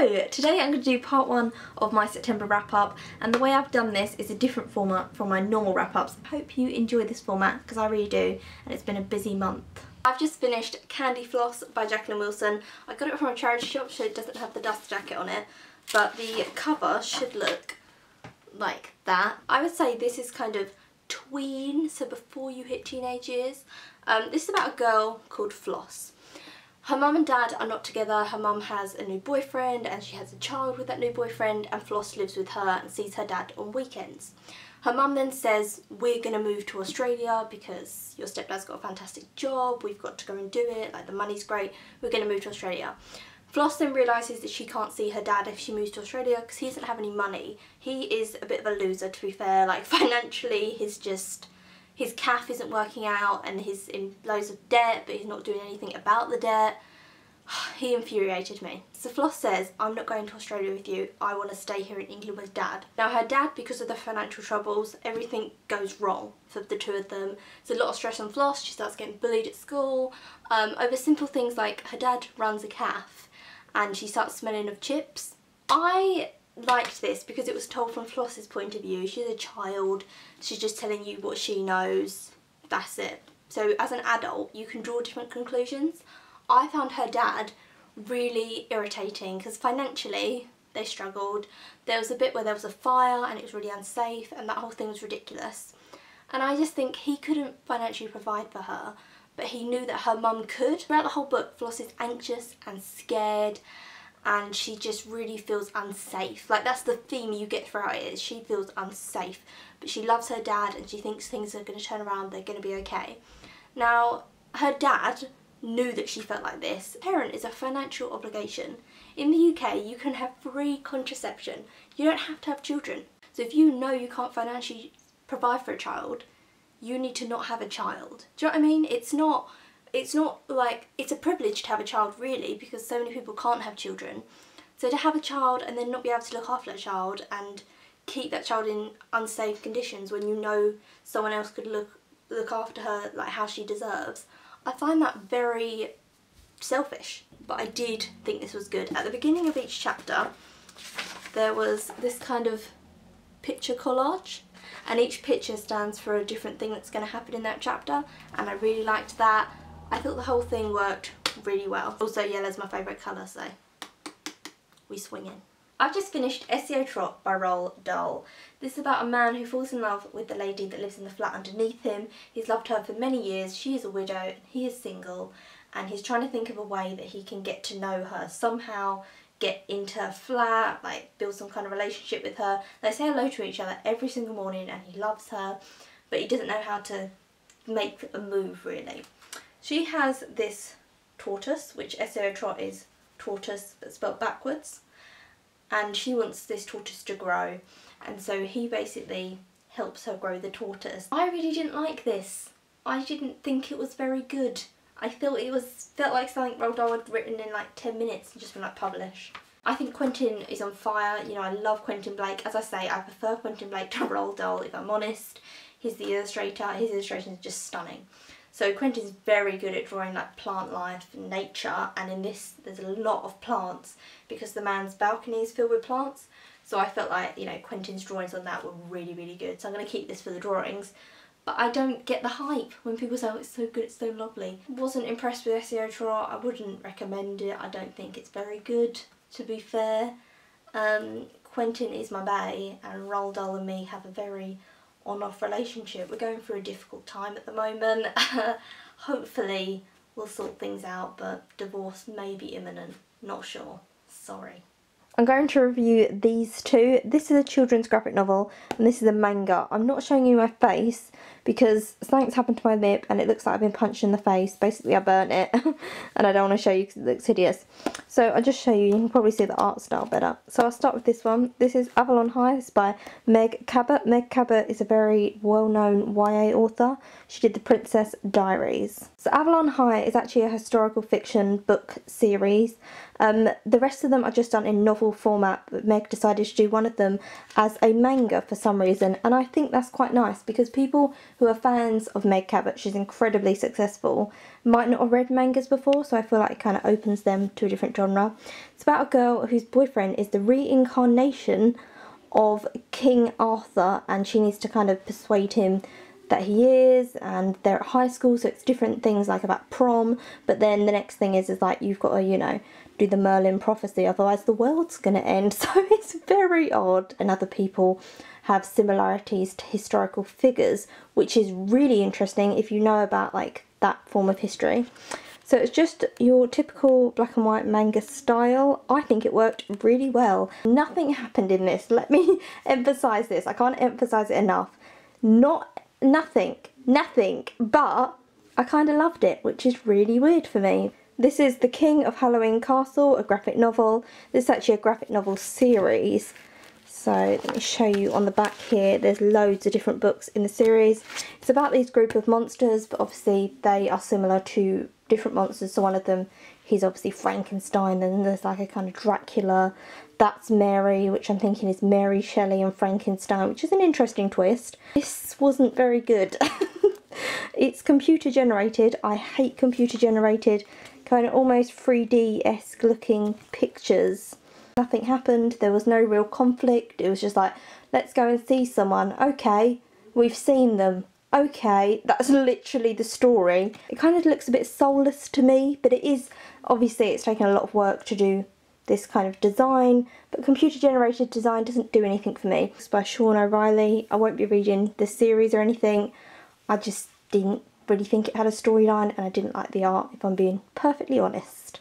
So today I'm going to do part 1 of my September wrap up, and the way I've done this is a different format from my normal wrap ups. I hope you enjoy this format because I really do, and it's been a busy month. I've just finished Candy Floss by Jacqueline Wilson. I got it from a charity shop so it doesn't have the dust jacket on it, but the cover should look like that. I would say this is kind of tween, so before you hit teenage years. This is about a girl called Floss. Her mum and dad are not together. Her mum has a new boyfriend and she has a child with that new boyfriend, and Floss lives with her and sees her dad on weekends. Her mum then says, we're going to move to Australia because your stepdad's got a fantastic job, we've got to go and do it, like the money's great, we're going to move to Australia. Floss then realises that she can't see her dad if she moves to Australia because he doesn't have any money. He is a bit of a loser, to be fair, like financially his CAF isn't working out and he's in loads of debt, but he's not doing anything about the debt. He infuriated me. So Floss says, I'm not going to Australia with you, I want to stay here in England with dad. Now her dad, because of the financial troubles, everything goes wrong for the two of them. There's a lot of stress on Floss, she starts getting bullied at school, over simple things like her dad runs a CAF and she starts smelling of chips. I liked this because it was told from Floss's point of view. She's a child, she's just telling you what she knows, that's it. So as an adult you can draw different conclusions. I found her dad really irritating because financially they struggled. There was a bit where there was a fire and it was really unsafe and that whole thing was ridiculous. And I just think he couldn't financially provide for her, but he knew that her mum could. Throughout the whole book, Floss is anxious and scared and she just really feels unsafe. Like that's the theme you get throughout it, is she feels unsafe. But she loves her dad and she thinks things are going to turn around, they're going to be okay. Now, her dad knew that she felt like this. Parent is a financial obligation. In the UK you can have free contraception. You don't have to have children. So if you know you can't financially provide for a child, you need to not have a child. Do you know what I mean? It's not like, it's a privilege to have a child really, because so many people can't have children. So to have a child and then not be able to look after that child and keep that child in unsafe conditions when you know someone else could look after her like how she deserves, I find that very selfish. But I did think this was good. At the beginning of each chapter there was this kind of picture collage, and each picture stands for a different thing that's going to happen in that chapter, and I really liked that. I thought the whole thing worked really well. Also yellow's my favourite colour, so we swing in. I've just finished SEO Trot by Roald Dahl. This is about a man who falls in love with the lady that lives in the flat underneath him. He's loved her for many years, she is a widow, he is single, and he's trying to think of a way that he can get to know her, somehow get into her flat, like build some kind of relationship with her. They say hello to each other every single morning and he loves her, but he doesn't know how to make a move really. She has this tortoise, which SEO Trot is tortoise but spelled backwards, and she wants this tortoise to grow, and so he basically helps her grow the tortoise. I really didn't like this. I didn't think it was very good. I thought it felt like something Roald Dahl had written in like 10 minutes and just been like publish. I think Quentin is on fire. You know, I love Quentin Blake. As I say, I prefer Quentin Blake to Roald Dahl if I'm honest. He's the illustrator, his illustrations are just stunning. So Quentin's very good at drawing like plant life and nature, and in this there's a lot of plants because the man's balcony is filled with plants. So I felt like, you know, Quentin's drawings on that were really, really good. So I'm going to keep this for the drawings. But I don't get the hype when people say, oh, it's so good, it's so lovely. Wasn't impressed with SEO Trot. I wouldn't recommend it. I don't think it's very good, to be fair. Quentin is my bae, and Roald Dahl and me have a very on-off relationship. We're going through a difficult time at the moment. Hopefully we'll sort things out, but divorce may be imminent. Not sure. Sorry. I'm going to review these two. This is a children's graphic novel and this is a manga. I'm not showing you my face because something's happened to my lip and it looks like I've been punched in the face. Basically I burnt it and I don't want to show you because it looks hideous. So I'll just show you, you can probably see the art style better. So I'll start with this one. This is Avalon High. It's by Meg Cabot. Meg Cabot is a very well-known YA author. She did The Princess Diaries. So Avalon High is actually a historical fiction book series. The rest of them are just done in novel format, but Meg decided to do one of them as a manga for some reason, and I think that's quite nice because people who are fans of Meg Cabot, she's incredibly successful, might not have read mangas before, so I feel like it kind of opens them to a different genre. It's about a girl whose boyfriend is the reincarnation of King Arthur, and she needs to kind of persuade him that he is, and they're at high school, so it's different things like about prom, but then the next thing is like you've got to, you know, do the Merlin prophecy, otherwise the world's gonna end. So it's very odd, and other people have similarities to historical figures, which is really interesting if you know about like that form of history. So it's just your typical black and white manga style. I think it worked really well. Nothing happened in this, let me emphasize this, I can't emphasize it enough. Nothing, but I kind of loved it, which is really weird for me. This is The King of Halloween Castle, a graphic novel. This is actually a graphic novel series. So let me show you on the back here, there's loads of different books in the series. It's about these group of monsters, but obviously they are similar to different monsters. So one of them, he's obviously Frankenstein, and there's like a kind of Dracula. That's Mary, which I'm thinking is Mary Shelley and Frankenstein, which is an interesting twist. This wasn't very good. It's computer generated. I hate computer generated, kind of almost 3D-esque looking pictures. Nothing happened, there was no real conflict, it was just like, let's go and see someone, okay, we've seen them, okay, that's literally the story. It kind of looks a bit soulless to me, but it is, obviously it's taken a lot of work to do this kind of design, but computer generated design doesn't do anything for me. It's by Sean O'Reilly. I won't be reading the series or anything, I just didn't really think it had a storyline, and I didn't like the art, if I'm being perfectly honest.